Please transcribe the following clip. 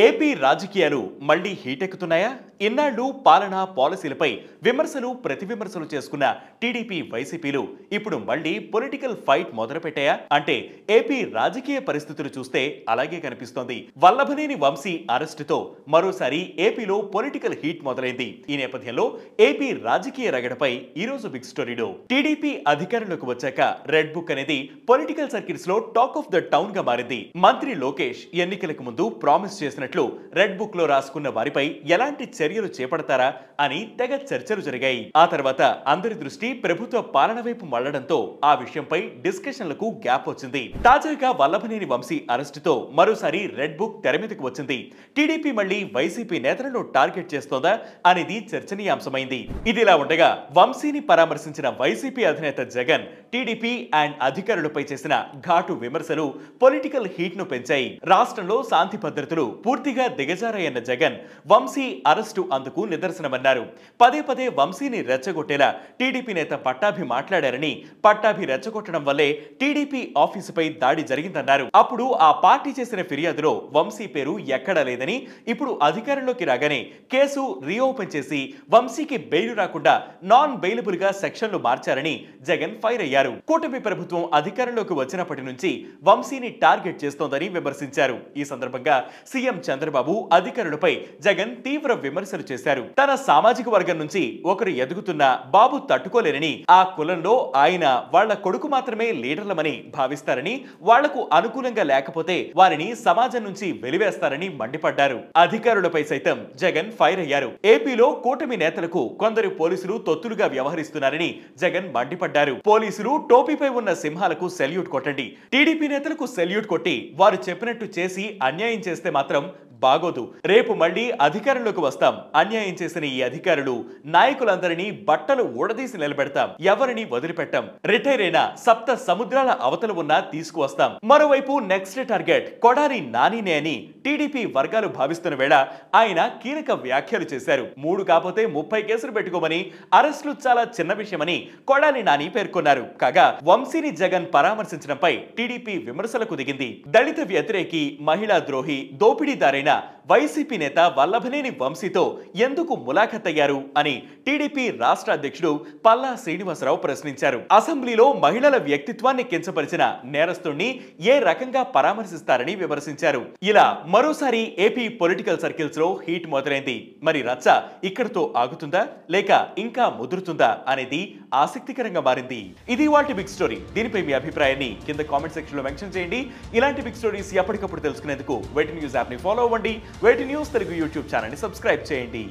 AP రాజకీయాలు మళ్లీ హీటెక్కుతున్నాయా? ఇన్నాళ్లు పాలనా పాలసీలపై విమర్శలు ప్రతివిమర్శలు చేసుకున్న టీడీపీ వైసీపీలు ఇప్పుడు మళ్లీ పొలిటికల్ ఫైట్ మొదలుపెట్టాయా? అంటే ఏపీ రాజకీయ పరిస్థితులు చూస్తే అలాగే కనిపిస్తోంది. వల్లభనేని వంశీ అరెస్టుతో మరోసారి ఏపీలో పొలిటికల్ హీట్ మొదలైంది. ఈ నేపథ్యంలో ఏపీ రాజకీయ రగడపై ఈ రోజు బిగ్ స్టోరీలో టీడీపీ అధికారంలోకి వచ్చాక రెడ్ బుక్ అనేది పొలిటికల్ సర్కిల్స్ లో టాక్ ఆఫ్ ద టౌన్ గా మారింది. మంత్రి లోకేష్ ఎన్నికలకు ముందు ప్రామిస్ చేసినట్లు రెడ్ బుక్ లో రాసుకున్న వారిపై ఎలాంటి చర్యలు చేపడతారా అని తెగ చర్చలు జరిగాయి. ఆ తర్వాత అందరి దృష్టి ప్రభుత్వ పాలన వైపు మళ్లడంతో ఆ విషయంపై డిస్కషన్లకు గ్యాప్ వచ్చింది. తాజాగా వల్లభనేని వంశీ అరెస్టుతో మరోసారి రెడ్ బుక్ తెర మీదకు వచ్చింది. టీడీపీ మళ్లీ వైసీపీ నేతలను టార్గెట్ చేస్తోందా అనేది చర్చనీయాంశమైంది. ఇదిలా ఉండగా వంశీని పరామర్శించిన వైసీపీ అధినేత జగన్ టీడీపీ అండ్ అధికారులపై చేసిన ఘాటు విమర్శలు పొలిటికల్ హీట్ ను పెంచాయి. రాష్ట్రంలో శాంతి భద్రతలు పూర్తిగా దిగజారాయన్న జగన్ వంశీ అరెస్టు అందుకు నిదర్శనమన్నారు. పదే పదే వంశీని రెచ్చగొట్టేలా టీడీపీ నేత పట్టాభి మాట్లాడారని, పట్టాభి రెచ్చగొట్టడం వల్లే టీడీపీ ఆఫీసుపై దాడి జరిగిందన్నారు. అప్పుడు ఆ పార్టీ చేసిన ఫిర్యాదులో వంశీ పేరు ఎక్కడా లేదని, ఇప్పుడు అధికారంలోకి రాగానే కేసు రీఓపెన్ చేసి వంశీకి బెయిల్ రాకుండా నాన్ బెయిలబుల్ గా సెక్షన్లు మార్చారని జగన్ ఫైర్ అయ్యారు. కూటమి ప్రభుత్వం అధికారంలోకి వచ్చినప్పటి నుంచి వంశీని టార్గెట్ చేస్తోందని విమర్శించారు. ఈ సందర్భంగా సీఎం చంద్రబాబు అధికారులపై జగన్ తీవ్ర విమర్శలు చేశారు. తన సామాజిక వర్గం నుంచి ఒకరు ఎదుగుతున్నా బాబు తట్టుకోలేరని, ఆ కులంలో ఆయన వాళ్ల కొడుకు మాత్రమే లీడర్లమని భావిస్తారని, వాళ్లకు అనుకూలంగా లేకపోతే వారిని సమాజం నుంచి వెలివేస్తారని మండిపడ్డారు. అధికారులపై సైతం జగన్ ఫైర్ అయ్యారు. ఏపీలో కూటమి నేతలకు కొందరు పోలీసులు తొత్తులుగా వ్యవహరిస్తున్నారని జగన్ మండిపడ్డారు. పోలీసులు టోపీపై ఉన్న సింహాలకు సెల్యూట్ కొట్టండి, టీడీపీ నేతలకు సెల్యూట్ కొట్టి వారు చెప్పినట్టు చేసి అన్యాయం చేస్తే మాత్రం బాగోదు. రేపు మళ్లీ అధికారంలోకి వస్తాం. అన్యాయం చేసిన ఈ అధికారులు నాయకులందరినీ బట్టలు ఊడదీసి నిలబెడతాం. ఎవరిని వదిలిపెట్టాం. రిటైర్ అయిన సప్త సముద్రాల అవతల ఉన్నా తీసుకువస్తాం. మరోవైపు నెక్స్ట్ టార్గెట్ కొడాలి నానినే అని టీడీపీ వర్గాలు భావిస్తున్న వేళ ఆయన కీలక వ్యాఖ్యలు చేశారు. 3 కాకపోతే 30 కేసులు పెట్టుకోమని, అరెస్టులు చాలా చిన్న విషయమని కొడాలి నాని పేర్కొన్నారు. కాగా వంశీని జగన్ పరామర్శించడంపై టీడీపీ విమర్శలకు దిగింది. దళిత వ్యతిరేకి, మహిళా ద్రోహి, దోపిడీదారైన వైసీపీ నేత వల్లభనేని వంశీతో ఎందుకు ములాఖత్ అయ్యారు అని టీడీపీ రాష్ట్ర అధ్యక్షుడు పల్లా శ్రీనివాసరావు ప్రశ్నించారు. అసెంబ్లీలో మహిళల వ్యక్తిత్వాన్ని కించపరిచిన నేరస్తుణ్ణి ఏ రకంగా పరామర్శిస్తారని విమర్శించారు. ఇలా మరోసారి ఏపీ పొలిటికల్ సర్కిల్స్ లో హీట్ మొదలైంది. మరి రచ్చ ఇక్కడితో ఆగుతుందా లేక ఇంకా ముదురుతుందా అనేది ఆసక్తికరంగా మారింది. ఇది వాటి బిగ్ స్టోరీ. దీనిపై మీ అభిప్రాయాన్ని కింద కామెంట్ సెక్షన్ లో మెన్షన్ చేయండి. ఇలాంటి బిగ్ స్టోరీస్ ఎప్పటికప్పుడు తెలుసుకునేందుకు వెయిట్ న్యూస్ యాప్ ని ఫాలో అవ్వండి. Wait news Telugu YouTube channel ని సబ్స్క్రైబ్ చేయండి.